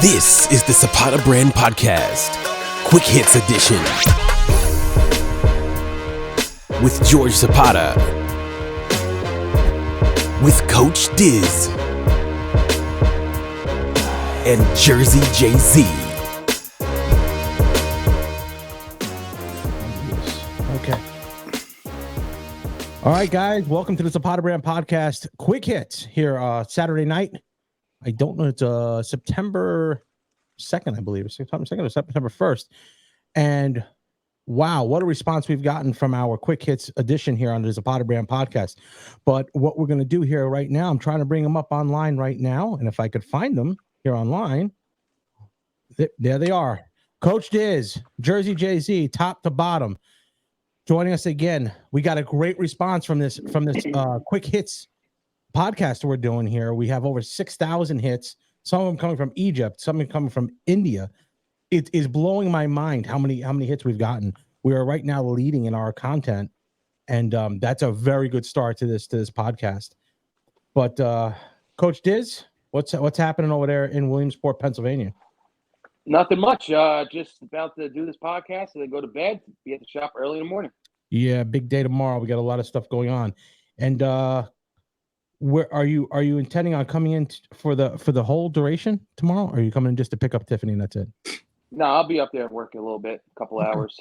This is the Zapata Brand Podcast, Quick Hits Edition, with George Zapata, with Coach Diz, and Jersey Jay-Z. Okay. All right, guys, welcome to the Zapata Brand Podcast, Quick Hits here Saturday night. I don't know, it's September 2nd, I believe. September 2nd or September 1st. And wow, what a response we've gotten from our Quick Hits edition here on the Zapata Brand Podcast. But what we're going to do here right now, I'm trying to bring them up online right now. And if I could find them here online, there they are. Coach Diz, Jersey Jay-Z, top to bottom, joining us again. We got a great response from this Quick Hits podcast we're doing here. We have over 6,000 hits, some of them coming from Egypt, some of them coming from India. It is blowing my mind how many hits we've gotten. We are right now leading in our content, and that's a very good start to this podcast. But Coach Diz, what's happening over there in Williamsport, Pennsylvania? Nothing much. Just about to do this podcast and then go to bed. Be at the shop early in the morning. Yeah, big day tomorrow. We got a lot of stuff going on, and where are you intending on coming in for the whole duration tomorrow? Or are you coming in just to pick up Tiffany and that's it? No, I'll be up there working a little bit, a couple hours.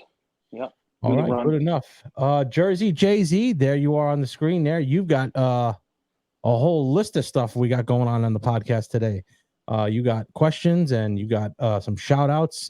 Yep. All right, good enough. Jersey Jay-Z, there you are on the screen there. You've got a whole list of stuff we got going on the podcast today. You got questions and you got some shout outs.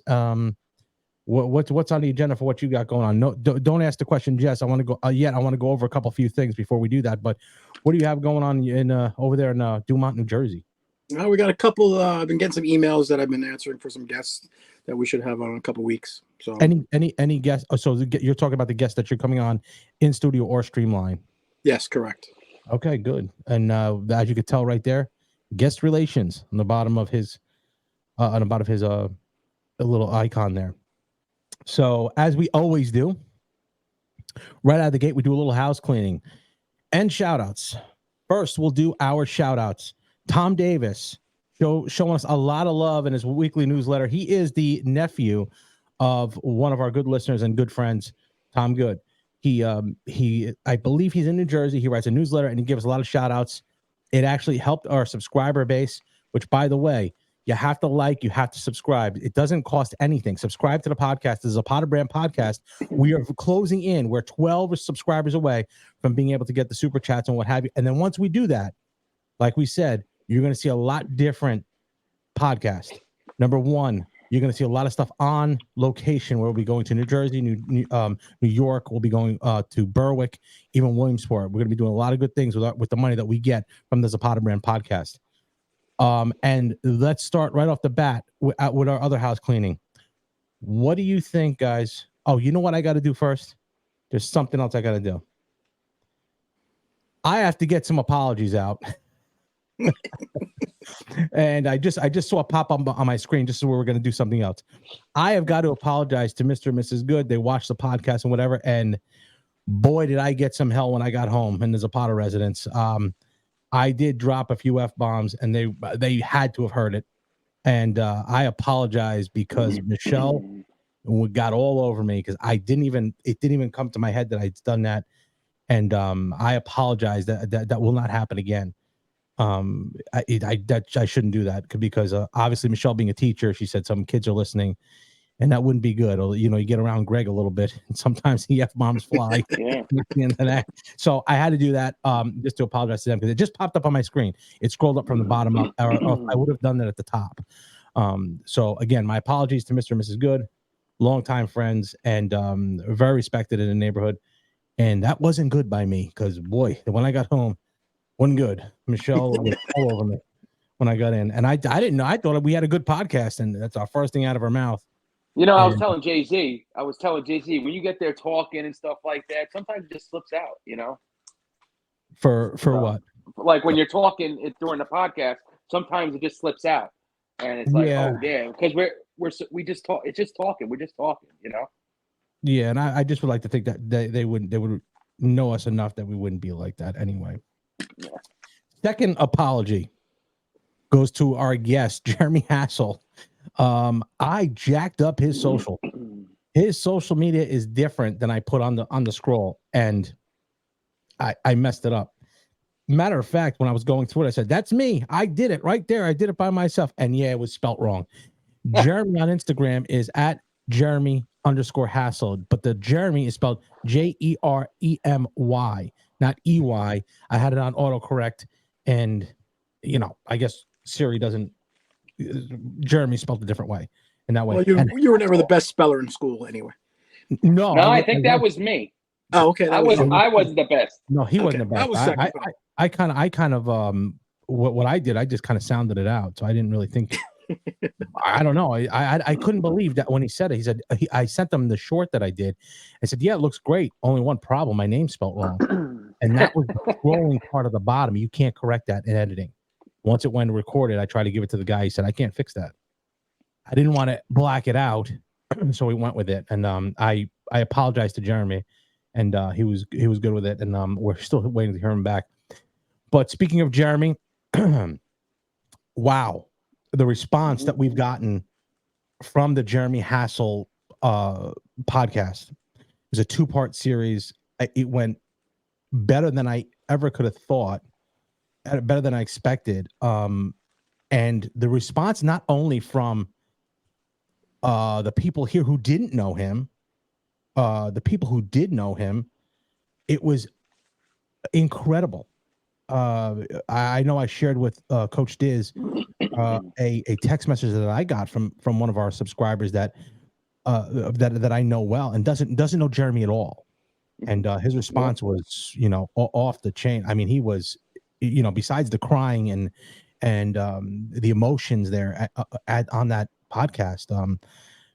What's on the agenda for what you got going on? No, don't ask the question, Jess. I want to go I want to go over a few things before we do that. But what do you have going on in over there in Dumont, New Jersey? We got a couple. I've been getting some emails that I've been answering for some guests that we should have on in a couple weeks. So any guests? So you're talking about the guests that you're coming on in studio or streamline? Yes, correct. Okay, good. And as you could tell right there, guest relations on the bottom of his a little icon there. So as we always do, right out of the gate, we do a little house cleaning and shout outs. First, we'll do our shout outs. Tom Davis showing us a lot of love in his weekly newsletter. He is the nephew of one of our good listeners and good friends, Tom Good. He I believe he's in New Jersey. He writes a newsletter and he gives a lot of shout outs. It actually helped our subscriber base, which, by the way, you have to you have to subscribe. It doesn't cost anything. Subscribe to the podcast. This is a Zapata Brand Podcast. We are closing in. We're 12 subscribers away from being able to get the super chats and what have you. And then once we do that, like we said, you're going to see a lot different podcast. Number one, you're going to see a lot of stuff on location where we'll be going to New Jersey, New York. We'll be going to Berwick, even Williamsport. We're going to be doing a lot of good things with the money that we get from the Zapata Brand Podcast. And let's start right off the bat with our other house cleaning. What do you think, guys? Oh, you know what I got to do first? There's something else I got to do. I have to get some apologies out. And I just saw it pop up on my screen just so we're going to do something else. I have got to apologize to Mr. and Mrs. Good. They watched the podcast and whatever. And boy, did I get some hell when I got home in the Zapata residence. I did drop a few F-bombs and they had to have heard it. And I apologize because Michelle got all over me because it didn't even come to my head that I'd done that. And I apologize that will not happen again. I shouldn't do that because obviously Michelle being a teacher, she said some kids are listening and that wouldn't be good. Or, you get around Greg a little bit and sometimes the F-bombs fly. Yeah. So I had to do that just to apologize to them because it just popped up on my screen. It scrolled up from the bottom up. Or I would have done that at the top. So again, my apologies to Mr. and Mrs. Good, longtime friends and very respected in the neighborhood. And that wasn't good by me because boy, when I got home, wasn't good. Michelle was all over me when I got in. And I didn't know. I thought we had a good podcast and that's our first thing out of our mouth. I was telling Jay-Z, when you get there talking and stuff like that, sometimes it just slips out, For what? Like when you're talking during the podcast, sometimes it just slips out. And it's like, oh, yeah, because we just talk. It's just talking. We're just talking, Yeah, and I just would like to think that they would know us enough that we wouldn't be like that anyway. Yeah. Second apology. goes to our guest, Jeremy Hassell. I jacked up his social. His social media is different than I put on the scroll, and I messed it up. Matter of fact, when I was going through it, I said, "That's me. I did it right there. I did it by myself." And yeah, it was spelt wrong. Jeremy on Instagram is at Jeremy_Hassell, but the Jeremy is spelled Jeremy, not EY. I had it on autocorrect, and I guess Siri doesn't. Jeremy spelled a different way, in that way. Well, you were never the best speller in school anyway. No, No, I think that was me. Oh, okay. I wasn't the best. No, he wasn't Okay, the best. I was second. I kind of what I did, I just kind of sounded it out, so I didn't really think. I don't know. I couldn't believe that when he said it. He said I sent them the short that I did. I said, "Yeah, it looks great. Only one problem: my name's spelled wrong." And that was the scrolling part of the bottom. You can't correct that in editing. Once it went recorded, I tried to give it to the guy. He said, "I can't fix that." I didn't want to black it out, so we went with it. And I apologized to Jeremy, and he was good with it. And we're still waiting to hear him back. But speaking of Jeremy, wow, the response that we've gotten from the Jeremy Hassell podcast. It was a 2-part series. It went better than I ever could have thought, better than I expected. And the response not only from the people here who didn't know him, the people who did know him, it was incredible. I know I shared with Coach Diz a text message that I got from one of our subscribers that I know well and doesn't know Jeremy at all, and his response was off the chain. I mean, he was besides the crying and the emotions there on that podcast.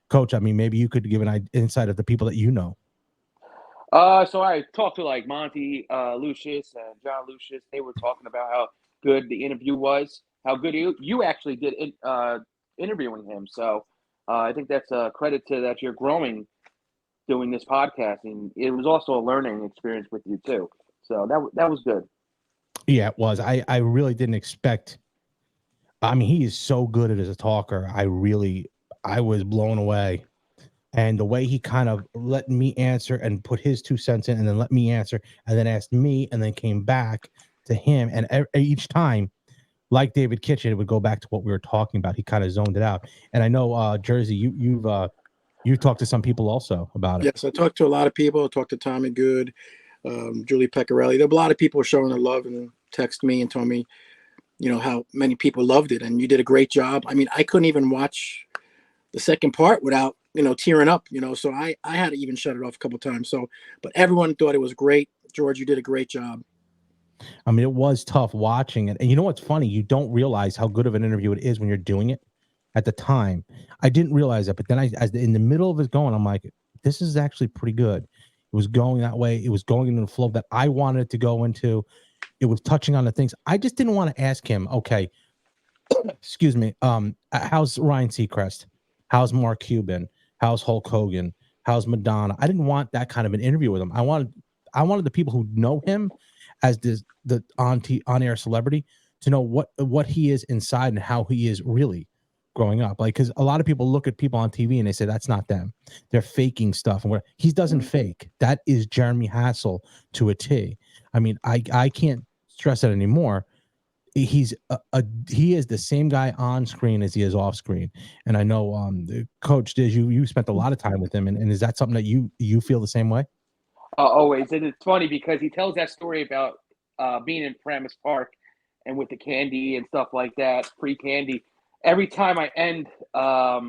Coach, I mean, maybe you could give an insight of the people that you know. So I talked to like Monty Lucius and John Lucius. They were talking about how good the interview was, how good you actually did interviewing him. So I think that's a credit to that you're growing doing this podcast, and it was also a learning experience with you too. So that was good. Yeah, it was. I really didn't expect. I mean, he is so good as a talker. I was blown away. And the way he kind of let me answer and put his 2 cents in and then let me answer and then asked me and then came back to him. And each time, like David Kitchen, it would go back to what we were talking about. He kind of zoned it out. And I know, Jersey, you've talked to some people also about it. Yes, I talked to a lot of people. I talked to Tommy Good, Julie Pecorelli. There were a lot of people showing their love and text me and told me, how many people loved it. And you did a great job. I mean, I couldn't even watch the second part without tearing up, so I had to even shut it off a couple of times. So, but everyone thought it was great. George, you did a great job. I mean, it was tough watching it. And you know what's funny? You don't realize how good of an interview it is when you're doing it. At the time, I didn't realize it, but then in the middle of it going, I'm like, this is actually pretty good. It was going that way. It was going into the flow that I wanted it to go into. It was touching on the things. I just didn't want to ask him, okay, excuse me, how's Ryan Seacrest? How's Mark Cuban? How's Hulk Hogan? How's Madonna? I didn't want that kind of an interview with him. I wanted the people who know him as the on-air celebrity to know what he is inside and how he is really growing up. Like, because a lot of people look at people on TV and they say that's not them. They're faking stuff. And he doesn't fake. That is Jeremy Hassell to a T. I mean, I can't stress it anymore. He is the same guy on screen as he is off screen. And I know Coach Diz, you spent a lot of time with him, and is that something that you feel the same way? Always. And it's funny because he tells that story about being in Paramus Park and with the candy and stuff like that, free candy. Every time I end a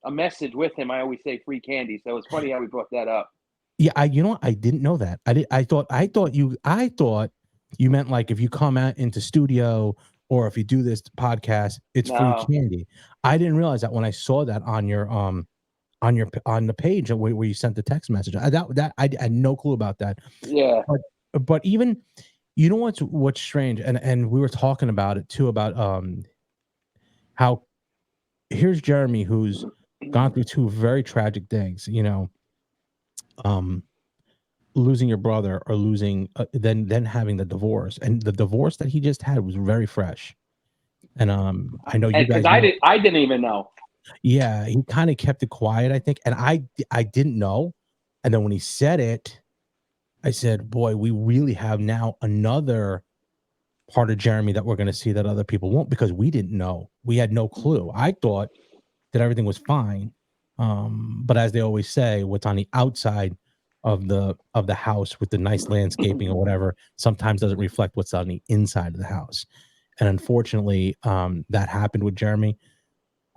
message with him, I always say free candy. So it's funny how we brought that up. Yeah, I didn't know that. I thought you meant like if you come out into studio or if you do this podcast, it's free candy. I didn't realize that when I saw that on the page where you sent the text message. I had no clue about that. Yeah. But even what's strange, and we were talking about it too, about how here's Jeremy who's gone through 2 very tragic things, losing your brother or losing then having the divorce, and the divorce that he just had was very fresh. And I know you And because guys know. I didn't even know. Yeah, he kind of kept it quiet, I think, and I didn't know. And then when he said it, I said, "Boy, we really have now another part of Jeremy that we're going to see that other people won't, because we didn't know. We had no clue. I thought that everything was fine, but as they always say, what's on the outside of the house with the nice landscaping or whatever sometimes doesn't reflect what's on the inside of the house." And unfortunately, that happened with Jeremy.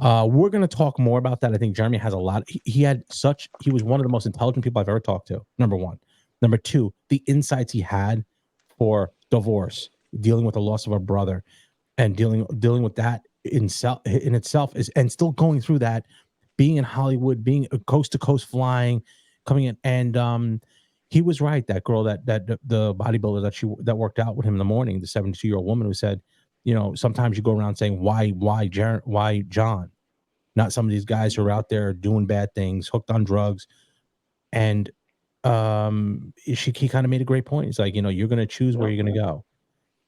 We're going to talk more about that. I think Jeremy has a lot. He was one of the most intelligent people I've ever talked to. Number one. Number two, the insights he had for divorce, dealing with the loss of a brother, and dealing with that in itself is, and still going through that, being in Hollywood, being coast to coast flying, coming in, and he was right. That girl, that the bodybuilder that worked out with him in the morning, the 72-year-old woman who said, sometimes you go around saying, why John, not some of these guys who are out there doing bad things, hooked on drugs. And he kind of made a great point. It's like, you're going to choose where you're going to go.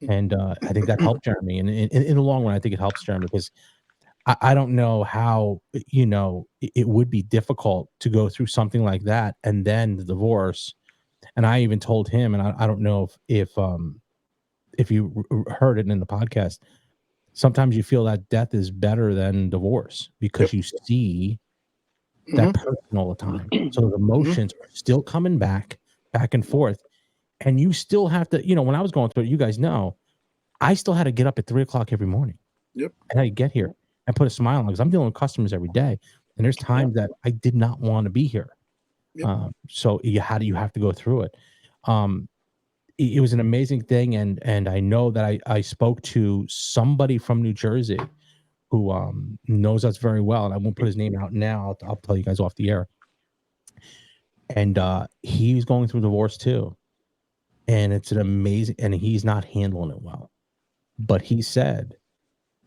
And I think that helped Jeremy. And in the long run, I think it helps Jeremy, because I don't know how, it would be difficult to go through something like that and then the divorce. And I even told him, and I don't know if you heard it in the podcast, sometimes you feel that death is better than divorce, because you see that person all the time. So the emotions are still coming back and forth. And you still have to, when I was going through it, you guys know, I still had to get up at 3:00 every morning. Yep. And I get here and put a smile on, because I'm dealing with customers every day. And there's times that I did not want to be here. Yep. So you have to go through it. It was an amazing thing. And I know that I spoke to somebody from New Jersey who knows us very well. And I won't put his name out now. I'll tell you guys off the air. And he's going through divorce too. And it's an amazing, and he's not handling it well. But he said,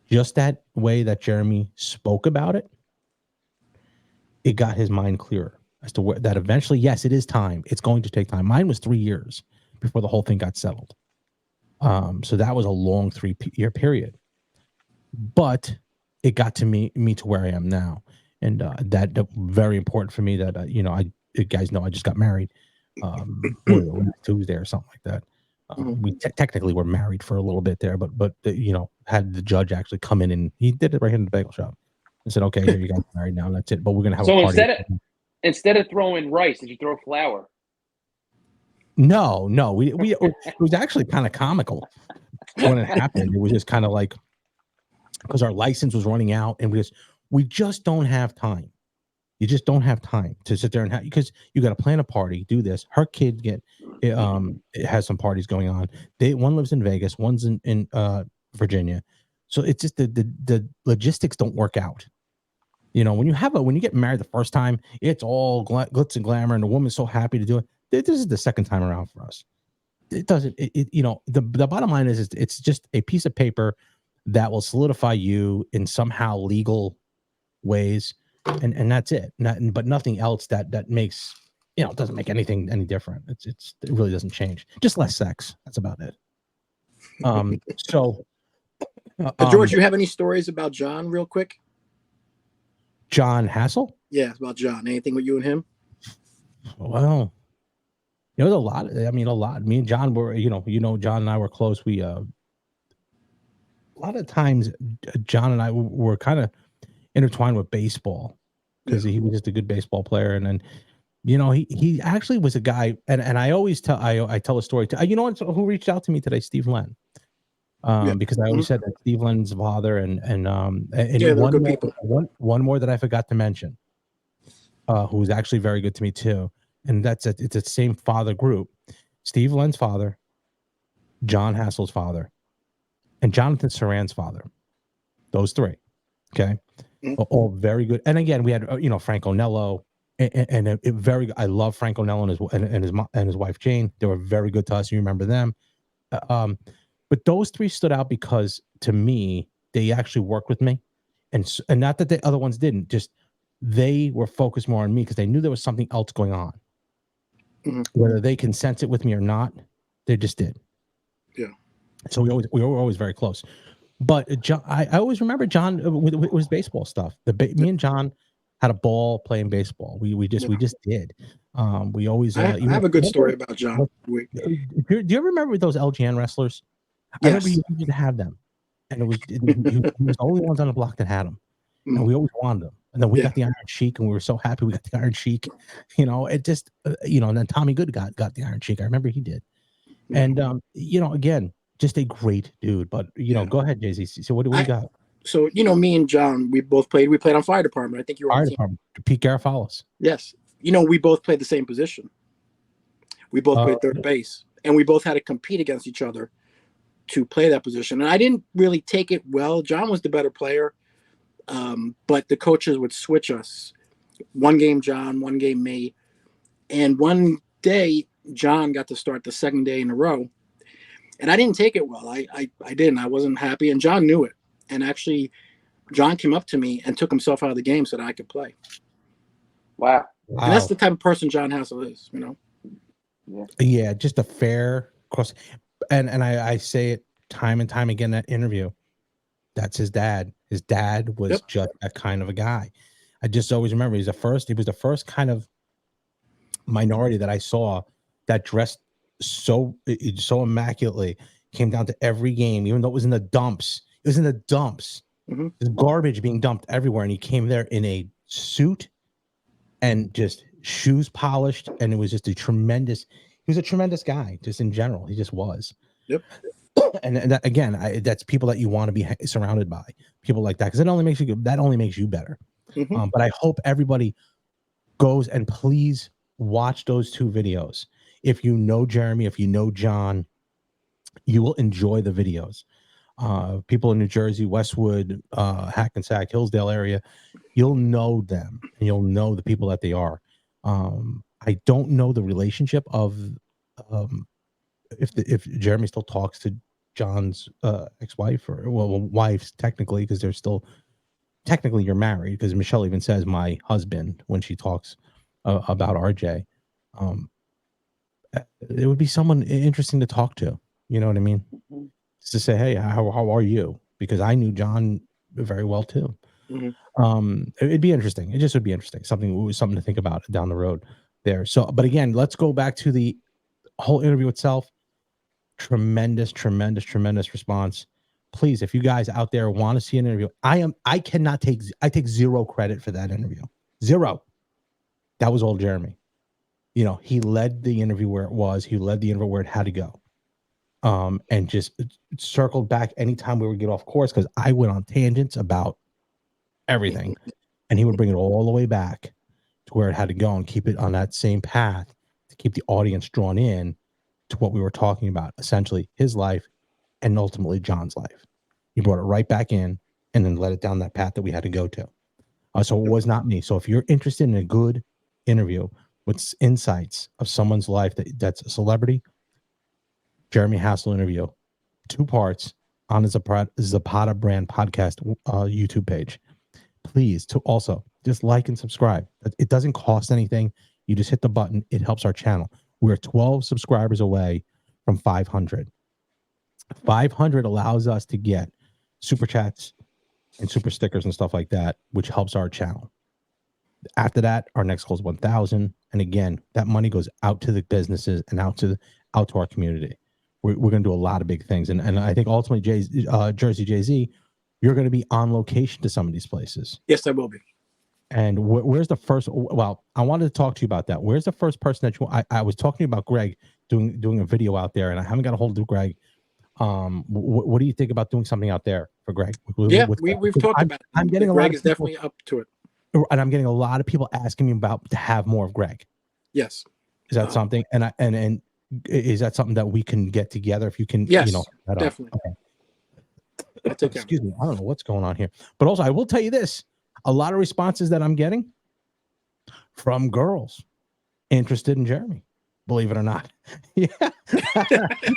just that way that Jeremy spoke about it, it got his mind clearer as to where that eventually, yes, it is time. It's going to take time. Mine was 3 years before the whole thing got settled. So that was a long 3-year period. But it got to me to where I am now. And that very important for me that, you guys know I just got married Tuesday or something like that. We technically were married for a little bit there, but had the judge actually come in, and he did it right here in the bagel shop and said, "Okay, here you guys are married now, and that's it. But we're gonna have a party." Instead of throwing rice, did you throw flour? No, it was actually kind of comical when it happened. It was just kind of like, because our license was running out, and we just don't have time. You just don't have time to sit there and because you got to plan a party, do this. Her kid it has some parties going on. One lives in Vegas, one's in Virginia, so it's just the logistics don't work out. When you get married the first time, it's all glitz and glamour, and the woman's so happy to do it. This is the second time around for us. It doesn't. The bottom line is it's just a piece of paper that will solidify you in somehow legal ways. And that's it. But nothing else that makes, it doesn't make anything any different. It really doesn't change. Just less sex. That's about it. George, you have any stories about John real quick? John Hassell? Yeah, about John. Anything with you and him? Well, there was a lot. I mean, a lot. Me and John were, John and I were close. We a lot of times John and I were kind of intertwined with baseball, because he was just a good baseball player. And then, he actually was a guy, and I always tell I tell a story to, who reached out to me today? Steve Len. Because I always said that Steve Len's father and one more that I forgot to mention, who's actually very good to me too. And it's the same father group. Steve Len's father, John Hassell's father, and Jonathan Saran's father. Those three. Okay. All very good. And again, we had Frank Onello, and very. I love Frank Onello and his wife Jane. They were very good to us. You remember them? But those three stood out because, to me, they actually worked with me, and not that the other ones didn't. Just they were focused more on me because they knew there was something else going on. Whether they can sense it with me or not, they just did. Yeah. So we were always very close. But John, I always remember John with his baseball stuff. Me and John had a ball playing baseball. We just did. We always. I have a good story about John. Do you ever remember those LGN wrestlers? I remember you used to have them, and he was the only ones on the block that had them, and we always wanted them. And then we got the Iron Sheik, and we were so happy we got the Iron Sheik. You know, it just and then Tommy Good got the Iron Sheik. I remember he did, and again, just a great dude. But go ahead, Jay-Z. So what do we got? So me and John, we played on fire department. I think you were on Fire the team. department. Pete Garafalos. Yes, we both played the same position. We both played third base, and we both had to compete against each other to play that position. And I didn't really take it well. John was the better player, but the coaches would switch us. One game John, one game me. And one day, John got to start the second day in a row. And I didn't take it well. I didn't. I wasn't happy. And John knew it. And actually, John came up to me and took himself out of the game so that I could play. Wow. And that's the type of person John Hassell is, Yeah, just a fair cross. And I say it time and time again in that interview. That's his dad. His dad was just that kind of a guy. I just always remember he was the first kind of minority that I saw that dressed so immaculately, came down to every game, even though it was in the dumps. It was in the dumps. Mm-hmm. There's garbage being dumped everywhere, and he came there in a suit and just shoes polished, and it was just he was a tremendous guy, just in general. He just was. Yep. And that, again, that's people that you want to be surrounded by, people like that, because that only makes you better. Mm-hmm. But I hope everybody goes and please watch those two videos. If you know Jeremy, if you know John, you will enjoy the videos. People in New Jersey, Westwood, Hackensack, Hillsdale area, you'll know them and you'll know the people that they are. I don't know the relationship of if Jeremy still talks to John's ex-wife or wives technically, because they're still technically you're married, because Michelle even says my husband when she talks about RJ. It would be someone interesting to talk to. You know what I mean? Mm-hmm. Just to say, hey, how are you? Because I knew John very well too. Mm-hmm. It'd be interesting. It just would be interesting. Something to think about down the road there. So, but again, let's go back to the whole interview itself. Tremendous response. Please, if you guys out there want to see an interview, I take zero credit for that interview. Zero. That was all Jeremy. He led the interview where it was. He led the interview where it had to go. And just circled back anytime we would get off course, because I went on tangents about everything, and he would bring it all the way back to where it had to go and keep it on that same path to keep the audience drawn in to what we were talking about, essentially his life and ultimately John's life. He brought it right back in and then led it down that path that we had to go to. So it was not me. So if you're interested in a good interview with insights of someone's life that's a celebrity, Jeremy Hassell interview, 2 parts on the Zapata brand podcast YouTube page. Please to also just like and subscribe. It doesn't cost anything. You just hit the button. It helps our channel. We're 12 subscribers away from 500. 500 allows us to get super chats and super stickers and stuff like that, which helps our channel. After that, our next goal is 1,000. And again, that money goes out to the businesses and out to our community. We're going to do a lot of big things. And I think ultimately, Jersey Jay-Z, you're going to be on location to some of these places. Yes, I will be. And where's the first? Well, I wanted to talk to you about that. Where's the first person that I was talking about Greg doing a video out there, and I haven't got a hold of Greg. What do you think about doing something out there for Greg? Yeah, we've talked about it. I'm getting Greg is definitely up to it. And I'm getting a lot of people asking me about to have more of Greg. Yes. Is that something? And is that something that we can get together? If you can, yes, definitely. Okay. Excuse me. I don't know what's going on here, but also I will tell you this: a lot of responses that I'm getting from girls interested in Jeremy. Believe it or not. Yeah.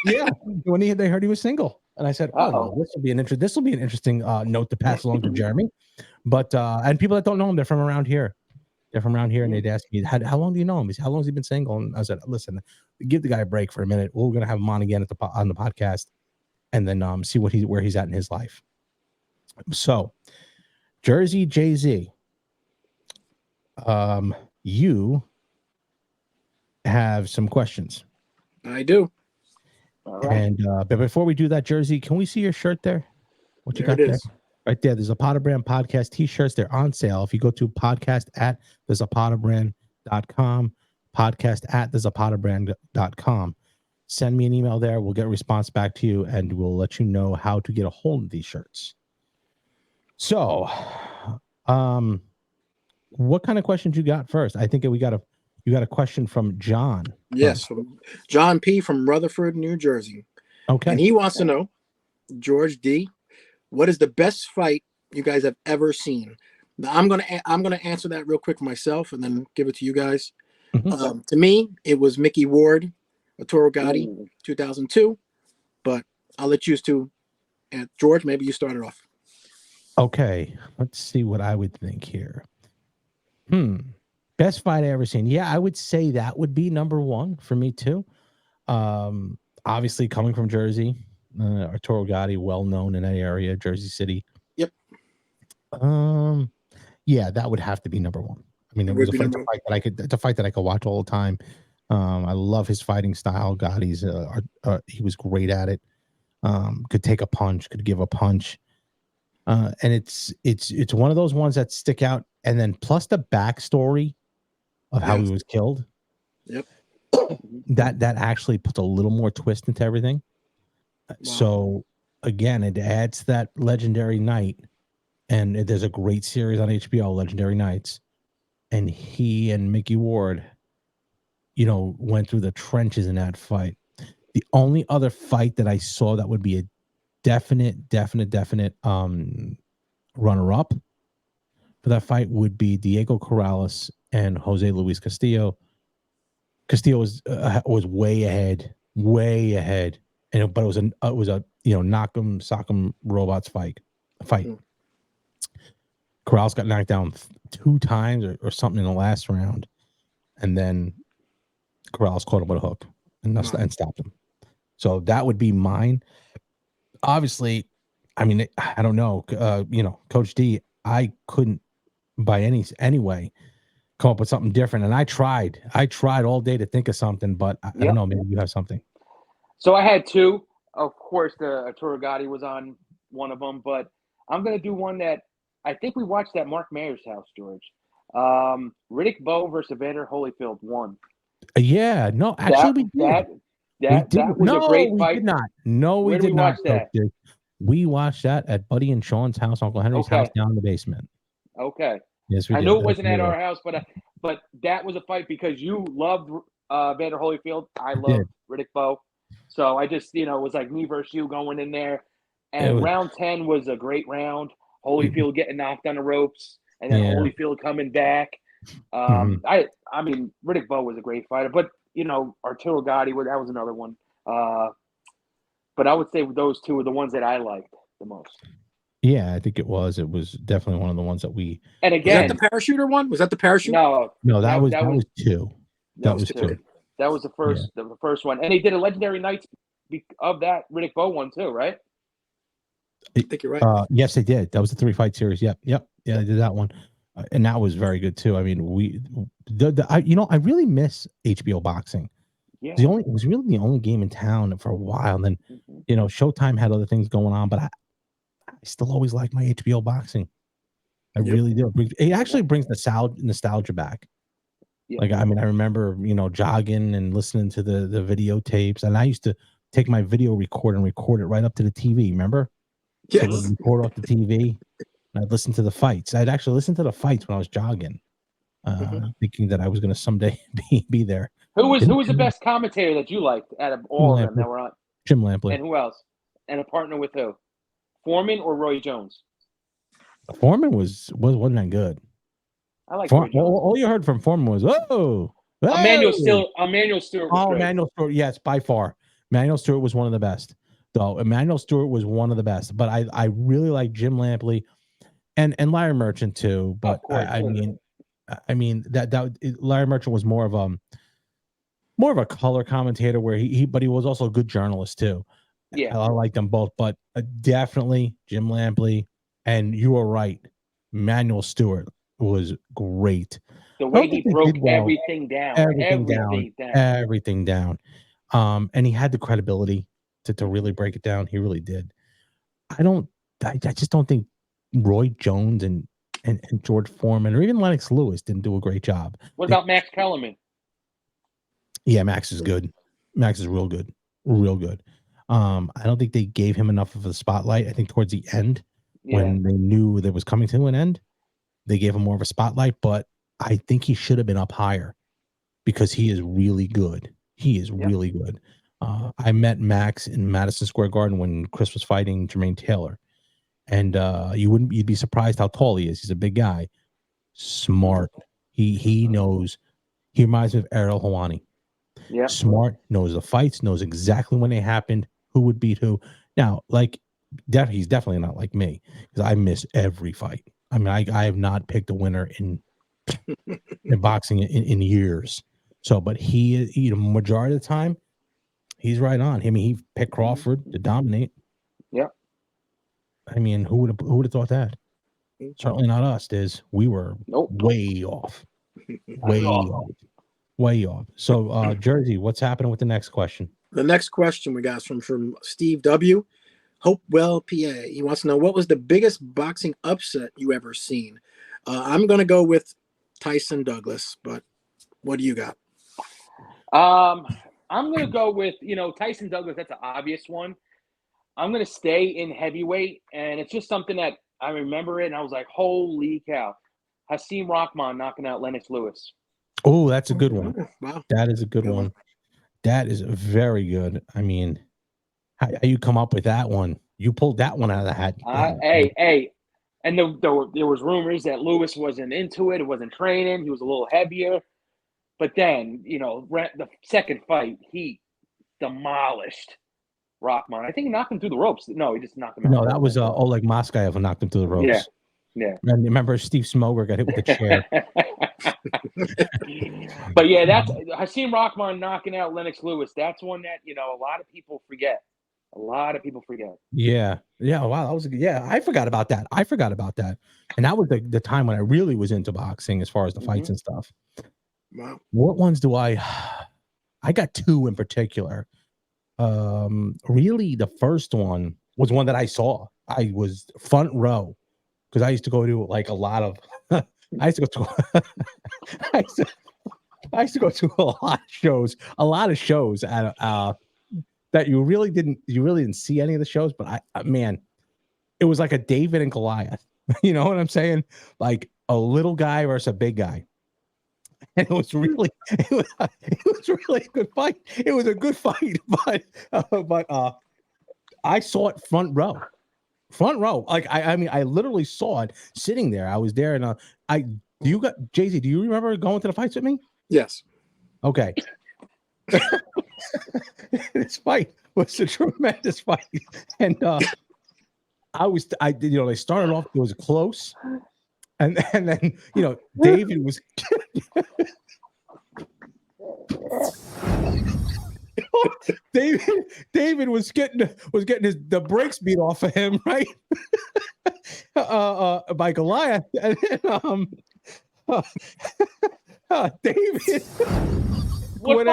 Yeah. When they heard he was single, and I said, "Oh, well, this will be an interesting note to pass along to Jeremy." But and people that don't know him, they're from around here. They're from around here, and they'd ask me, "How long do you know him? How long has he been single?" And I said, "Listen, give the guy a break for a minute. We're gonna have him on again on the podcast, and then see where he's at in his life." So, Jersey Jay-Z, you have some questions. I do. All right. And but before we do that, Jersey, can we see your shirt there? What you There got it there? is. Right there. There's a Zapata Brand podcast t-shirts. They're on sale. If you go to podcast at thezapatabrand.com, podcast at thezapatabrand.com, send me an email there. We'll get a response back to you, and we'll let you know how to get a hold of these shirts. So, what kind of questions you got first? I think you got a question from John. Yes, from John P. from Rutherford, New Jersey. Okay. And he wants to know, George D., what is the best fight you guys have ever seen? Now, I'm gonna answer that real quick for myself and then give it to you guys. Mhm. To me, it was Mickey Ward, Arturo Gatti, Ooh. 2002. But I'll let you two. And George, maybe you start it off. Okay, let's see what I would think here. Best fight I ever seen. Yeah, I would say that would be number one for me too. Obviously coming from Jersey, Arturo Gatti, well known in that area, Jersey City. Yep. Yeah, that would have to be number one. I mean, It it would was be number fight that I could. It's a fight that I could watch all the time. I love his fighting style. Gotti's, he was great at it. Could take a punch, could give a punch. And it's one of those ones that stick out, and then plus the backstory of how he was killed. Yep. That actually puts a little more twist into everything. Wow. So again, it adds that legendary night, and there's a great series on HBO, Legendary Nights, and he and Mickey Ward, went through the trenches in that fight. The only other fight that I saw that would be a definite runner-up for that fight would be Diego Corrales and Jose Luis Castillo. Castillo was way ahead, and but it was a knock'em sock'em robots fight. Corrales got knocked down 2 times or something in the last round, and then Corrales caught him with a hook and stopped him. So that would be mine. Obviously, I mean, I don't know, Coach D, I couldn't by any way come up with something different, and I tried all day to think of something, but I don't know, maybe you have something. So I had 2. Of course, the Arturo Gatti was on one of them, but I'm gonna do one that I think we watched at Mark Mayer's house, George. Riddick Bowe versus Evander Holyfield 1. Yeah, no, actually we did. That was a great fight. We did not. No, we did not. We watched that at Buddy and Sean's house, Uncle Henry's house down in the basement. Okay. Yes, we did. I knew it wasn't at our house, but that was a fight because you loved Evander Holyfield. I loved Riddick Bowe. So I just, it was like me versus you going in there. And round 10 was a great round. Holyfield getting knocked on the ropes, and then Holyfield coming back. I mean, Riddick Bowe was a great fighter, but Arturo Gatti, that was another one. But I would say those 2 are the ones that I liked the most. Yeah, I think it was. It was definitely one of the ones that we. And again, was that the parachuter one? Was that the parachute? No, that was 2. That was 2. That was the first, the first one, and they did a Legendary Nights of that Riddick Bowe one too, right? I think you're right. Yes, they did. That was the 3-fight series. Yep. Yeah, they did that one, and that was very good too. I mean, I really miss HBO boxing. Yeah, it was really the only game in town for a while. And then, Showtime had other things going on, but I still always like my HBO boxing. I really do. It actually brings nostalgia back. Yeah. Like, I mean, I remember, jogging and listening to the videotapes, and I used to take my video recorder and record it right up to the TV. Remember? Yes. So record off the TV, and I'd listen to the fights. I'd actually listen to the fights when I was jogging, thinking that I was going to someday be there. Who was the best commentator that you liked out of all of them that were on? Jim Lampley. And who else? And a partner with who? Foreman or Roy Jones? Foreman wasn't that good. I like Roy Jones. All you heard from Foreman was Emmanuel Stewart. Oh, Emmanuel Stewart, yes, by far. Emmanuel Stewart was one of the best. Though Emmanuel Stewart was one of the best. But I really like Jim Lampley and Larry Merchant too. But I mean that Larry Merchant was more of a color commentator where but he was also a good journalist too. Yeah, I like them both, but definitely Jim Lampley And you were right. Manuel Stewart was great. The I way don't he think they broke did well. everything down. Everything down. And he had the credibility to really break it down. He really did. I just don't think Roy Jones and George Foreman or even Lennox Lewis didn't do a great job. What about Max Kellerman? Yeah, Max is good. Max is real good. Real good. I don't think they gave him enough of a spotlight. I think towards the end, when they knew that was coming to an end, they gave him more of a spotlight, but I think he should have been up higher because he is really good. He is really good. I met Max in Madison Square Garden when Chris was fighting Jermaine Taylor. And you'd be surprised how tall he is. He's a big guy. Smart. He knows. He reminds me of Ariel Helwani. Yeah. Smart, knows the fights, knows exactly when they happened, who would beat who. Now, like, he's definitely not like me because I miss every fight. I mean, I have not picked a winner in boxing in years. So, but he, majority of the time, he's right on. I mean, he picked Crawford to dominate. Yeah. I mean, who would have thought that? Certainly not us. We were way off. Way off. So, Jersey, what's happening with the next question? The next question we got is from Steve W. Hopewell, PA. He wants to know, what was the biggest boxing upset you ever seen? I'm going to go with Tyson Douglas, but what do you got? I'm going to go with, Tyson Douglas. That's an obvious one. I'm going to stay in heavyweight, and it's just something that I remember it, and I was like, holy cow. Hakeem Rahman knocking out Lennox Lewis. Oh, that's a good one. Wow. That is a good one. That is very good. I mean, how you come up with that one? You pulled that one out of the hat. Hey. And there was rumors that Lewis wasn't into it. It wasn't training. He was a little heavier. But then, the second fight, he demolished Rahman. I think he knocked him through the ropes. No, he just knocked him out. No, that was Oleg Moskayev who knocked him through the ropes. Yeah. And remember, Steve Smoger got hit with a chair. But yeah, that's Hakeem Rahman knocking out Lennox Lewis. That's one that a lot of people forget. Yeah. Wow, that was I forgot about that. And that was the time when I really was into boxing as far as the fights and stuff. Wow. What ones do I got two in particular. Really, the first one was one that I saw. I was front row because I used to go to like a lot of I used to go to a lot of shows at that you really didn't see any of the shows, but man, it was like a David and Goliath. You know what I'm saying? Like a little guy versus a big guy. And it was really a good fight. It was a good fight, but I saw it front row. Like I literally saw it sitting there. I was there, and Jay-Z, do you remember going to the fights with me? Yes. Okay. This fight was a tremendous fight, and they started off. It was close, and then David was. David was getting the brakes beat off of him, right? By Goliath, and then, David. What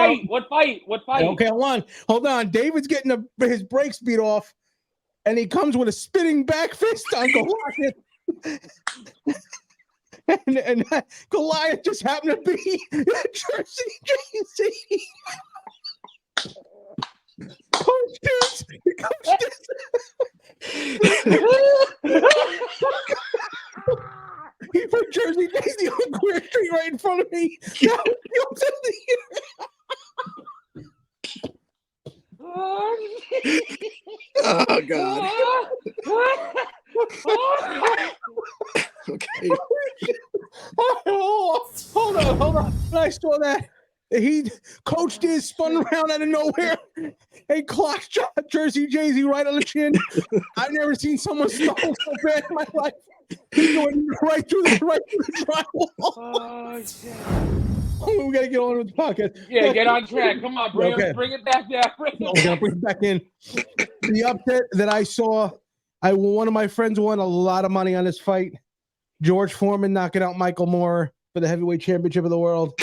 fight? Okay, hold on. David's getting his brakes beat off, and he comes with a spinning back fist on Goliath. and Goliath just happened to be Jersey JC. Coach Deuce. He put Jersey JC on Queer Street right in front of me. Oh God. Okay. Hold on. I saw that. He Coach Diz spun around out of nowhere. He clocked Jersey Jay-Z right on the chin. I've never seen someone stumble so bad in my life. He going right through the drywall. Oh shit. We gotta get on with the podcast. Yeah, get on track. Come on, bring it back there. We're gonna bring it back in. The upset that I saw One of my friends won a lot of money on this fight. George Foreman knocking out Michael Moore for the heavyweight championship of the world.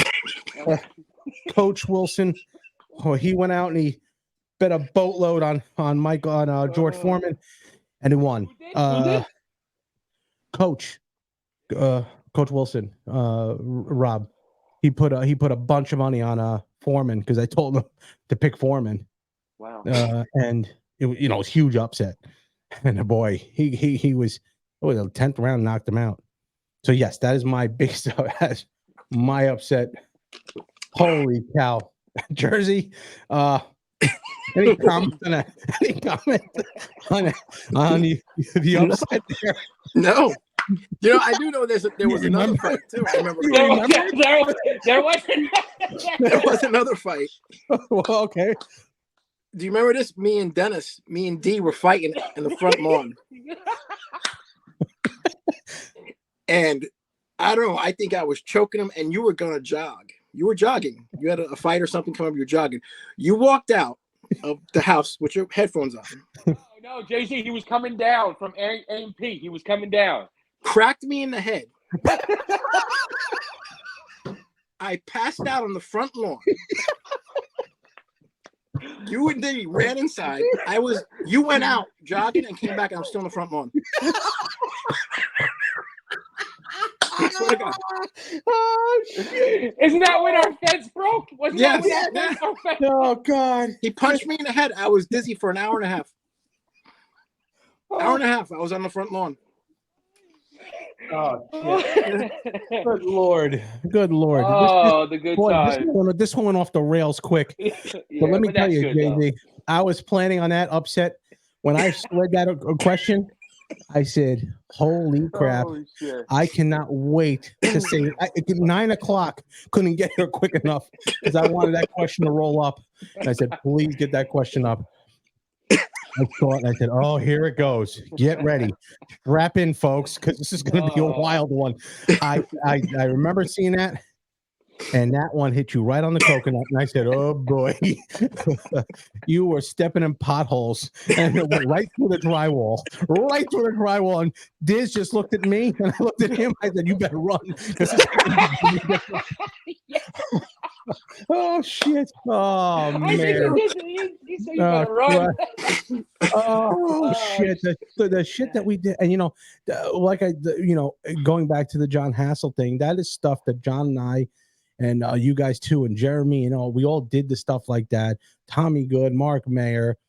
Coach Wilson, he went out and he bet a boatload on George Foreman, and he won. Who did? Coach Wilson, Rob, he put a bunch of money on Foreman because I told him to pick Foreman. Wow. And it was huge upset. And boy, he was the 10th round knocked him out. So yes, that is my biggest that's my upset. Holy cow. Jersey. Any comment on that? Any comment on the upset there? No. I do know there was another fight too. I remember. There was another fight. Well, okay. Do you remember this? Me and Dee were fighting in the front lawn. And I don't know, I think I was choking him and you were going to jog. You were jogging. You had a fight or something come up, you were jogging. You walked out of the house with your headphones on. No, JC, he was coming down from AMP. He was coming down. Cracked me in the head. I passed out on the front lawn. You and Diddy ran inside. You went out jogging and came back and I'm still on the front lawn. I swear to God. Oh shit! Isn't that when our fence broke? Wasn't Yes. that when our fence Oh God! He punched me in the head. I was dizzy for an hour and a half. Hour and a half. I was on the front lawn. Oh shit! Good Lord! Good Lord! Oh, the good time. This one went off the rails quick. But let me tell you, JD, I was planning on that upset when I read that question. I said, "Holy crap! Holy shit. I cannot wait to say 9 o'clock." Couldn't get here quick enough because I wanted that question to roll up. And I said, "Please get that question up." I thought, and I said, "Oh, here it goes. Get ready, strap in, folks, because this is going to be a wild one." I remember seeing that, and that one hit you right on the coconut, and I said, "Oh boy, you were stepping in potholes," and it went right through the drywall, And Diz just looked at me, and I looked at him. I said, "You better run." Oh shit! Oh man! You said you better run. Oh shit! The shit that we did, and going back to the John Hassell thing, that is stuff that John and I, and you guys too, and Jeremy, we all did the stuff like that. Tommy Good, Mark Mayer.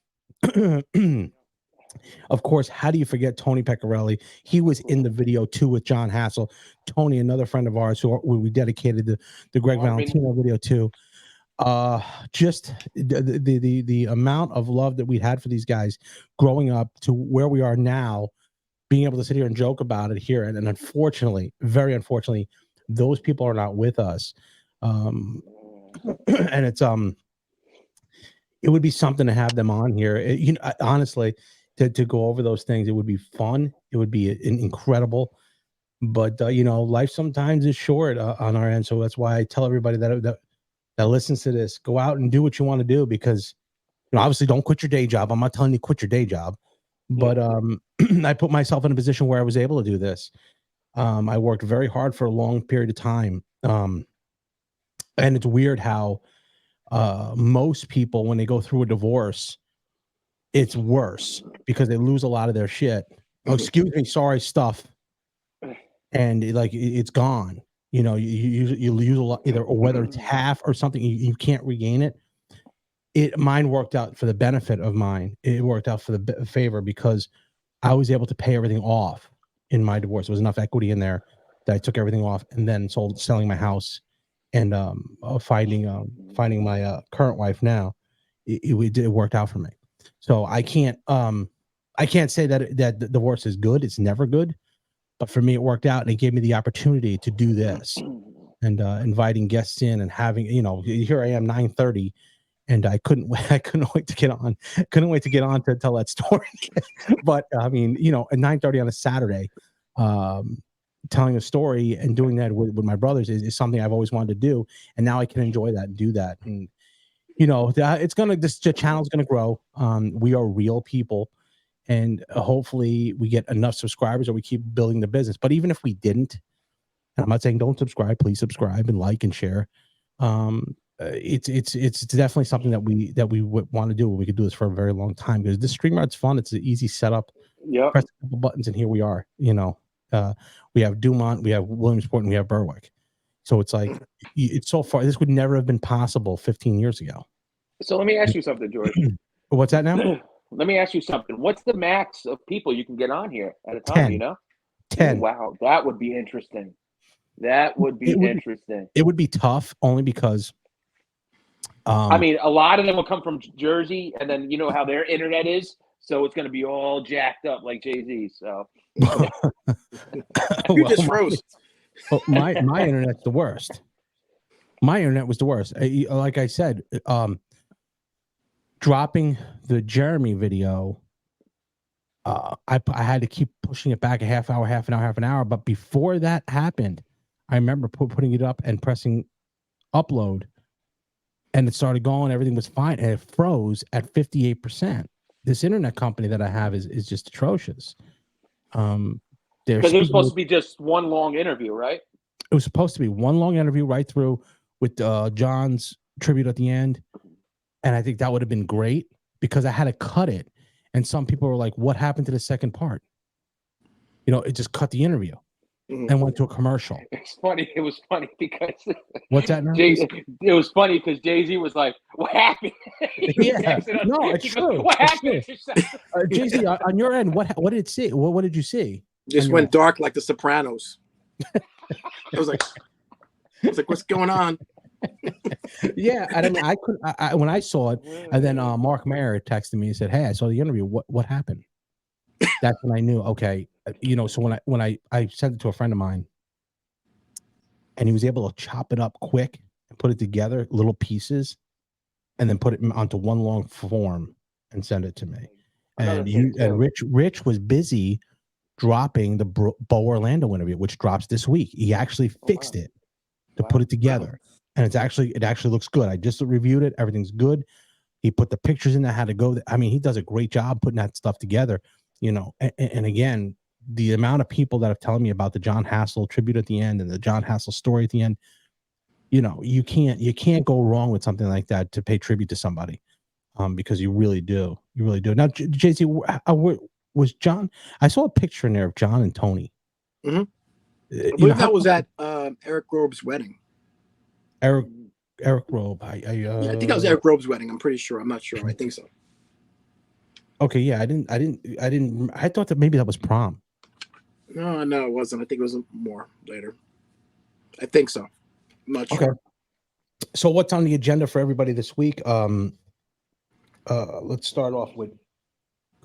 Of course, how do you forget Tony Pecorelli? He was in the video too with John Hassell. Tony, another friend of ours who we dedicated the Greg Valentino video to. Just the amount of love that we had for these guys growing up to where we are now, being able to sit here and joke about it here, and unfortunately, very unfortunately, those people are not with us. And it's it would be something to have them on here. Honestly. To go over those things, it would be fun. It would be incredible, but life sometimes is short on our end. So that's why I tell everybody that listens to this, go out and do what you want to do, because obviously don't quit your day job. I'm not telling you to quit your day job, but I put myself in a position where I was able to do this. I worked very hard for a long period of time, and it's weird how most people, when they go through a divorce, it's worse because they lose a lot of their shit. Oh, excuse me, sorry, stuff, and it's gone. You lose a lot, either whether it's half or something, you can't regain it. Mine worked out for the benefit of mine. It worked out for the favor because I was able to pay everything off in my divorce. There was enough equity in there that I took everything off and then selling my house and finding my current wife now. It worked out for me. So I can't say that the divorce is good. It's never good, but for me, it worked out, and it gave me the opportunity to do this and inviting guests in and having, here I am 9:30, and I couldn't wait to get on. Couldn't wait to get on to tell that story. But I mean, at 9:30 on a Saturday, telling a story and doing that with my brothers is something I've always wanted to do, and now I can enjoy that and do that. And it's gonna, the channel's gonna grow. We are real people, and hopefully we get enough subscribers or we keep building the business. But even if we didn't, and I'm not saying don't subscribe, please subscribe and like and share. It's definitely something that we would want to do. We could do this for a very long time because this StreamYard's fun. It's an easy setup. Yep. Press a couple buttons and here we are. We have Dumont, we have Williamsport, and we have Berwick. So it's like it's so far. This would never have been possible 15 years ago. So let me ask you something, George. What's that now? Let me ask you something. What's the max of people you can get on here at a time? 10. You know, 10. Oh, wow, that would be interesting. That would be interesting. It would be tough only because. I mean, a lot of them will come from Jersey, and then you know how their internet is, so it's going to be all jacked up like Jay-Z. So You just froze. My internet's the worst. My internet was the worst. Like I said, dropping the Jeremy video, I had to keep pushing it back a half an hour. But before that happened, I remember putting it up and pressing upload, and it started going. Everything was fine, and it froze at 58%. This internet company that I have is just atrocious. because it was supposed to be just one long interview, right? It was supposed to be one long interview right through with John's tribute at the end. And I think that would have been great because I had to cut it. And some people were like, what happened to the second part? It just cut the interview and went to a commercial. It's funny. It was funny because what's that now? It was funny because Jay-Z was like, what happened? Yeah. No, it's true. What happened? Jay-Z, on your end, what did it see? What did you see? Just went dark like The Sopranos. I was like, what's going on? Yeah, I mean, I could when I saw it, and then Mark Mayer texted me and said, "Hey, I saw the interview. What happened?" That's when I knew. Okay, so when I sent it to a friend of mine, and he was able to chop it up quick and put it together, little pieces, and then put it onto one long form and send it to me. And Rich was busy dropping the Bo Orlando interview, which drops this week. He actually fixed it to put it together. And it actually looks good. I just reviewed it. Everything's good. He put the pictures in that had to go. I mean, he does a great job putting that stuff together, And again, the amount of people that have telling me about the John Hassell tribute at the end and the John Hassell story at the end, you can't go wrong with something like that to pay tribute to somebody, because you really do. You really do. Now, JC, was John? I saw a picture in there of John and Tony. Mm-hmm. I believe that was at Eric Grobe's wedding. Eric Robe. I think that was Eric Robe's wedding. I'm pretty sure. I'm not sure. I think so. Okay, yeah, I thought that maybe that was prom. No, it wasn't. I think it was more later. I think so. I'm not sure. Okay. So what's on the agenda for everybody this week? Let's start off with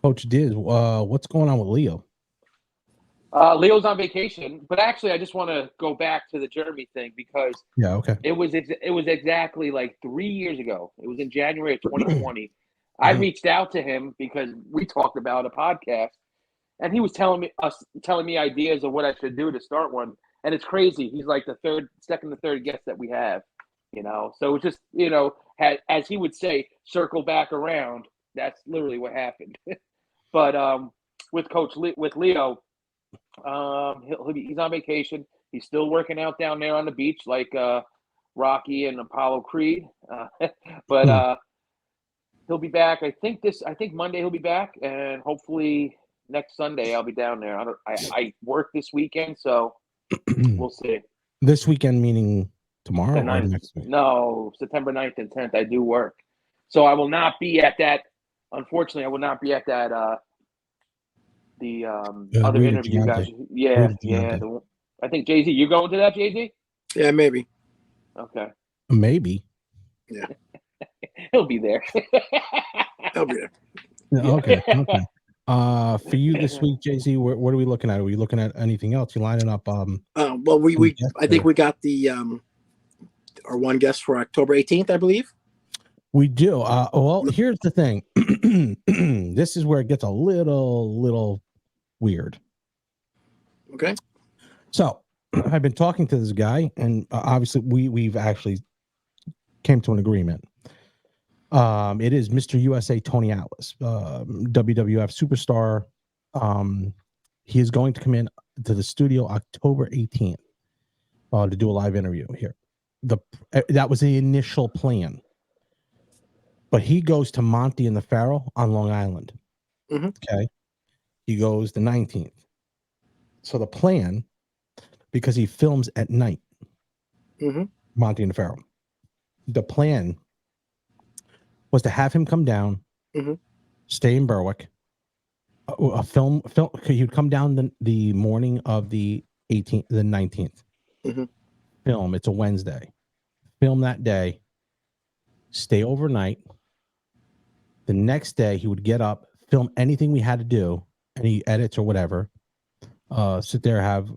Coach Diz. What's going on with Leo? Leo's on vacation, but actually, I just want to go back to the Jeremy thing because it was exactly like 3 years ago. It was in January of 2020. I reached out to him because we talked about a podcast, and he was telling me ideas of what I should do to start one. And it's crazy. He's like the second to third guest that we have, So it's just as he would say, circle back around. That's literally what happened. But with Leo. He's on vacation. He's still working out down there on the beach like Rocky and Apollo Creed. But he'll be back. I think Monday he'll be back, and hopefully next Sunday I'll be down there. I work this weekend, so we'll see. This weekend meaning tomorrow or next week? No, September 9th and 10th I do work. So I will not be at that. Unfortunately, I will not be at that the other interview, guys. Yeah. I think Jay-Z, you going to that, Jay-Z? Yeah, maybe. Okay. Maybe. Yeah. He'll be there. He'll be there. Okay. For you this week, Jay-Z, what are we looking at? Are we looking at anything else? You lining up? Well, I think we got the our one guest for October 18th, I believe. We do. Well, here's the thing. This is where it gets a little weird. Okay. So I've been talking to this guy, and obviously we've actually came to an agreement. It is Mr. USA Tony Atlas, WWF superstar. He is going to come in to the studio October 18th to do a live interview here. That was the initial plan, but he goes to Monty and the Pharaoh on Long Island. Mhm. Okay, he goes the 19th. So the plan, because he films at night, Mhm. Monty and the Pharaoh, the plan was to have him come down, Mhm. stay in Berwick. Film. He would come down the morning of the 18th, the 19th. Mhm. Film. It's a Wednesday. Film that day. Stay overnight. The next day, he would get up, film anything we had to do, any edits or whatever. Sit there, have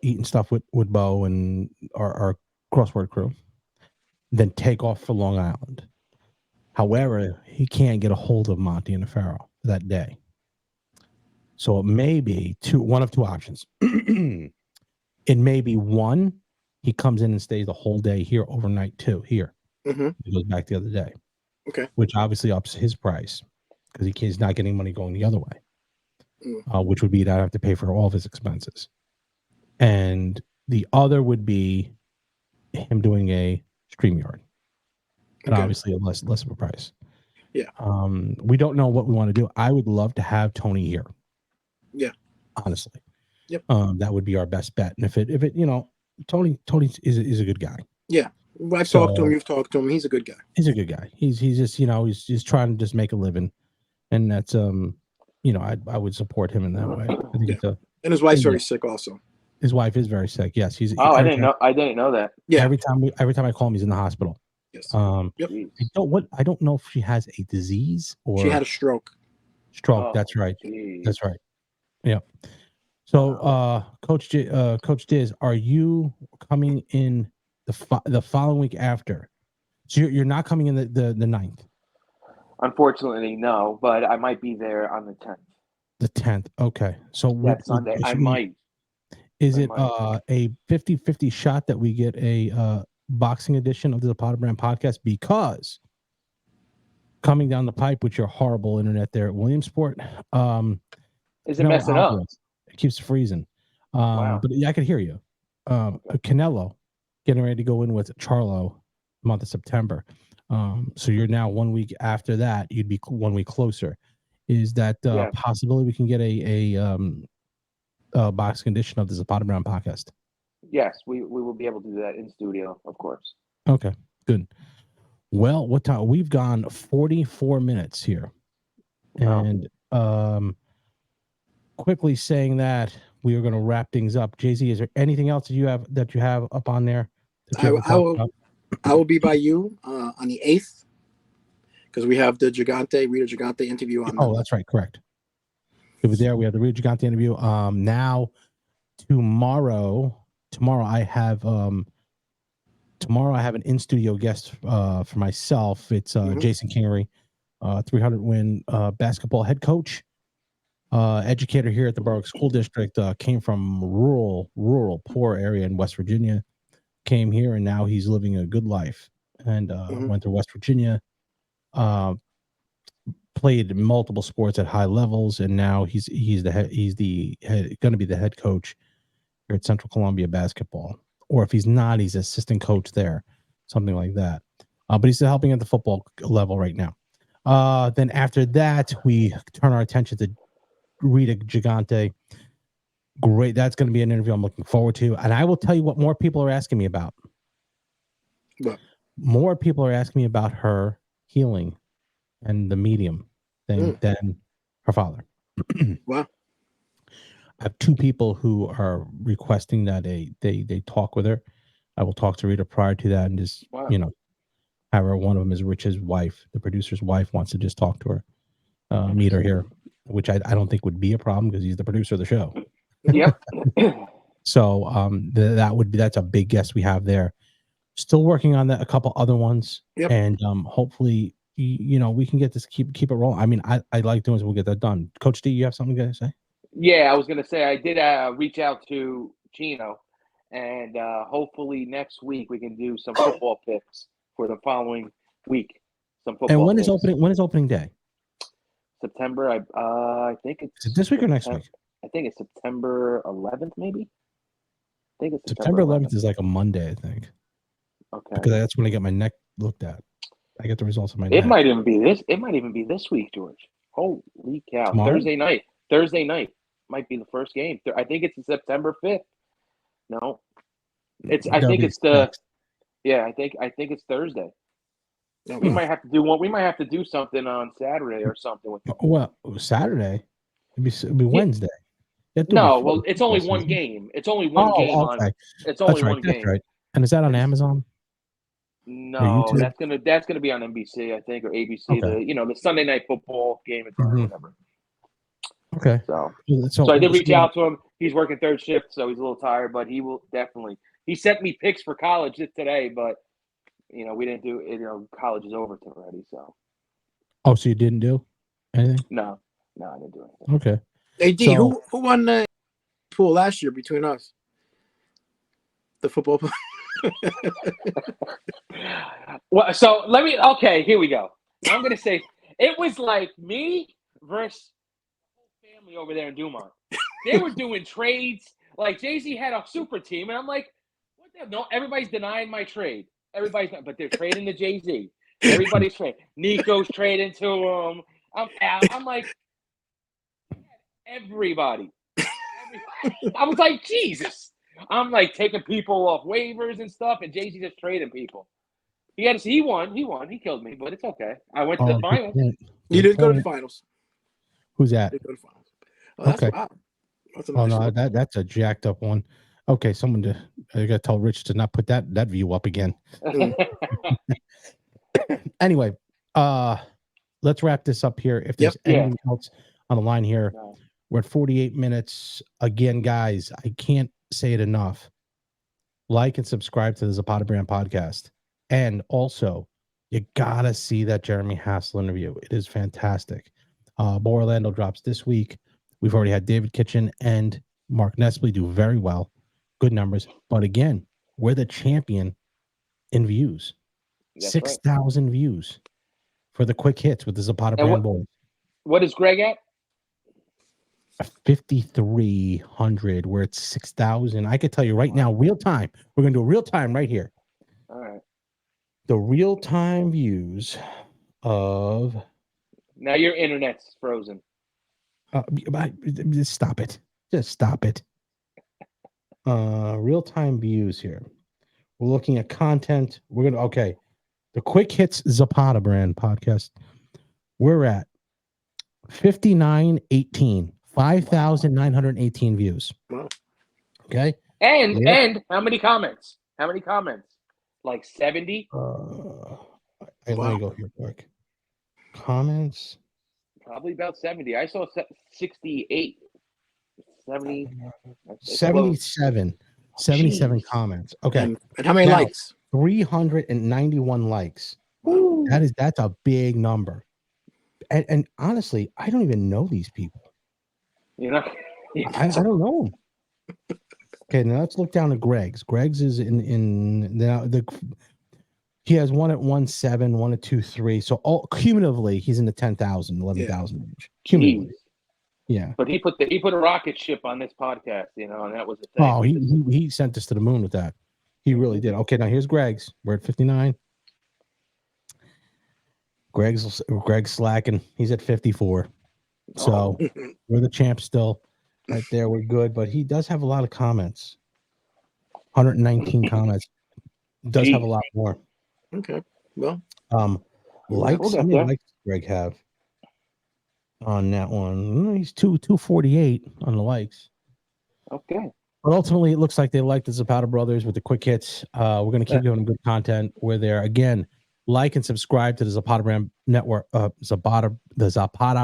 eating stuff with Bo and our crossword crew. Then take off for Long Island. However, he can't get a hold of Monty and the Pharaoh that day. So it may be one of two options. It may be one, he comes in and stays the whole day here overnight too. Here, Mhm. he goes back the other day. Okay. Which obviously ups his price because he's not getting money going the other way. Which would be that I have to pay for all of his expenses. And the other would be him doing a StreamYard. And Okay. obviously a less of a price. Yeah. We don't know what we want to do. I would love to have Tony here. Yeah. Honestly. Yep. That would be our best bet. And if it Tony is a good guy. Yeah. I've talked to him. You've talked to him. He's a good guy. He's a good guy. He's just he's just trying to just make a living, and that's I would support him in that way. I think and his wife's very sick also. His wife is very sick. Yes, I didn't know that. Yeah. Every time I call him, he's in the hospital. Yes. Yep. I don't know if she has a disease or she had a stroke. Oh, that's right. Geez. That's right. Yeah. So, Coach Diz, are you coming in the following week after? So you're not coming in the 9th? Unfortunately, no, but I might be there on the 10th. The 10th. Okay. So that Sunday, I might. Is it a 50-50 shot that we get a boxing edition of the Zapata Brand podcast? Because coming down the pipe with your horrible internet there at Williamsport, is it messing up? It keeps freezing. Wow. But yeah, I could hear you. Canelo getting ready to go in with Charlo month of September. So you're now 1 week after that. You'd be 1 week closer. Is that possibility we can get a boxing edition of the Zapata Brown podcast? Yes, we will be able to do that in studio, of course. Okay, good. Well, what time? We've gone 44 minutes here. Wow. And quickly saying that we are going to wrap things up. Jay-Z, is there anything else that you have up on there? I will be by you on the 8th because we have the Rita Gigante interview on. Oh, that's right, correct. Over there, we have the Rita Gigante interview. Now, tomorrow I have an in studio guest for myself. It's Jason Kingery, 300 win basketball head coach, educator here at the Berwick School District. Came from rural poor area in West Virginia. Came here and now he's living a good life. And went to West Virginia. Played multiple sports at high levels, and now he's going to be the head coach here at Central Columbia basketball. Or if he's not, he's assistant coach there, something like that. But he's still helping at the football level right now. Then after that, we turn our attention to Rita Gigante. Great, that's going to be an interview I'm looking forward to. And I will tell you what more people are asking me about. What? More people are asking me about her healing and the medium than her father. Wow. I have two people who are requesting that they talk with her. I will talk to Rita prior to that and just have her. One of them is Rich's wife, the producer's wife, wants to just talk to her, meet her here, which I don't think would be a problem because he's the producer of the show. Yep. So that's a big guest we have there. Still working on that, a couple other ones, and hopefully we can get this keep it rolling. I mean, I like doing this. We'll get that done. Coach D, you have something to say? Yeah, I was going to say I did reach out to Chino, and hopefully next week we can do some football picks for the following week. Some football. And when is picks. opening? When is opening day? September. I think it's Is it this week or next week? I think it's September 11th, maybe. I think it's September 11th is like a Monday, I think. Okay. Because that's when I get my neck looked at. I get the results of my It neck. might even be this. It might even be this week, George. Holy cow! Tomorrow? Thursday night might be the first game. I think it's September 5th. No, it's. I That'll think be it's the. next. Yeah, I think it's Thursday. Oh, We might have to do one. We might have to do something on Saturday or something with. Well, Saturday. It'd be Wednesday. You have to do No, before well, it's only football one season. game. It's only one game on. Okay. It's only That's right. one That's game. right. And is that on Amazon? No, YouTube? that's gonna be on NBC, I think, or ABC. Okay. The Sunday night football game at 10 or whatever. Okay. So I did reach out to him. He's working third shift, so he's a little tired, but he will definitely. He sent me picks for college today, but we didn't do it. College is over already, so. Oh, so you didn't do anything? No, I didn't do anything. Okay. Hey, D, who won the pool last year between us? The football pool. Well, so okay, here we go. I'm going to say it was like me versus the whole family over there in Dumont. They were doing trades. Like, Jay-Z had a super team, and I'm like, what the hell? No, everybody's denying my trade. But they're trading to Jay-Z. Everybody's trading. Nico's trading to him. I'm like, everybody. I was like, Jesus. I'm like taking people off waivers and stuff, and Jay-Z just trading people. He won. He killed me, but it's okay. I went to the finals. You didn't go to the finals. Who's that? You didn't go to the finals. Oh, that's Okay. wow. That's a Oh nice no, that's a jacked up one. Okay, I gotta tell Rich to not put that view up again. Anyway, let's wrap this up here. If there's anything else on the line here, we're at 48 minutes. Again, guys, I can't say it enough. Like and subscribe to the Zapata Brand podcast. And also, you gotta see that Jeremy Hassell interview. It is fantastic. Bo Orlando drops this week. We've already had David Kitchen and Mark Nestle do very well. Good numbers. But again, we're the champion in views. 6,000 views for the quick hits with the Zapata Brand boys. What is Greg at? 5,300. We're at 6,000. I could tell you right now, real time. We're going to do a real time right here. All right. The real time views of. Now your internet's frozen. Just stop it. Just stop it. Real time views here. We're looking at content. Okay. The Quick Hits Zapata Brand podcast. We're at 5,918. 5,918 views. Wow. Okay. And how many comments? Like 70? Let me go here quick. Comments. Probably about 70. I saw 68. 70. 77. 77 comments. Okay. And how many likes? 391 likes. Ooh. That's a big number. And honestly, I don't even know these people. I don't know them. Okay, now let's look down to Greg's. Greg's is in now he has one at 1.7, one at 2.3. So all cumulatively, he's in the 10,000, 11,000 range. Cumulatively. Yeah. But he put a rocket ship on this podcast, and that was the thing. Oh, he sent us to the moon with that. He really did. Okay, now here's Greg's. We're at 59. Greg's slacking. He's at 54. So we're the champ still. Right there, we're good. But he does have a lot of comments. 119 comments. Does have a lot more. Okay. Well, likes. How many likes does Greg have on that one? He's 248 on the likes. Okay. But ultimately, it looks like they like the Zapata brothers with the quick hits. We're going to keep doing good content. We're there. Again, like and subscribe to the Zapata Brand Network, the Zapata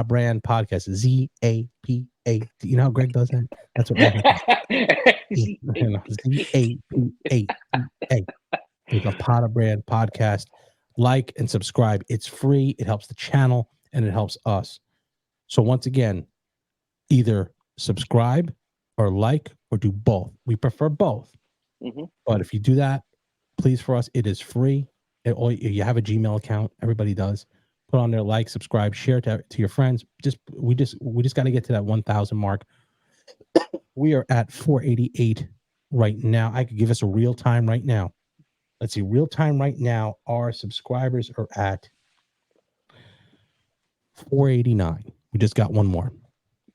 Brand Podcast, ZAPA. You know how Greg does that? That's what ZAPA. The Zapata Brand Podcast. Like and subscribe. It's free. It helps the channel and it helps us. So once again, either subscribe or like or do both. We prefer both. Mm-hmm. But if you do that, please, for us, it is free. You have a Gmail account. Everybody does. Put on there, like, subscribe, share to your friends. We just got to get to that 1,000 mark. We are at 488 right now. I could give us a real time right now. Let's see, real time right now. Our subscribers are at 489. We just got one more.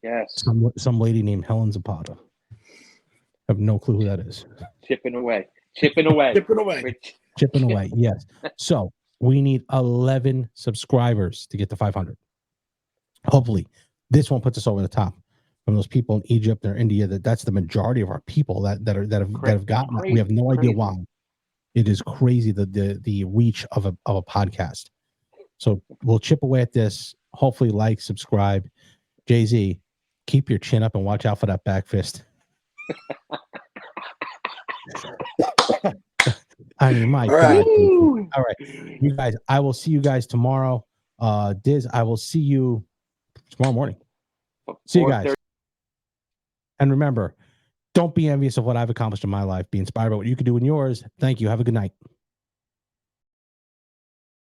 Yes. Some lady named Helen Zapata. I have no clue who that is. Chipping away. Chipping away. Chipping away. Chipping away. Yes. So we need 11 subscribers to get to 500. Hopefully, this one puts us over the top. From those people in Egypt or India, that's the majority of our people that have gotten that. We have no idea why. It is crazy the reach of a podcast. So we'll chip away at this. Hopefully, like, subscribe. Jay-Z, keep your chin up and watch out for that back fist. I mean, my God. All right. You guys, I will see you guys tomorrow. Diz, I will see you tomorrow morning. See you guys. And remember, don't be envious of what I've accomplished in my life. Be inspired by what you can do in yours. Thank you. Have a good night.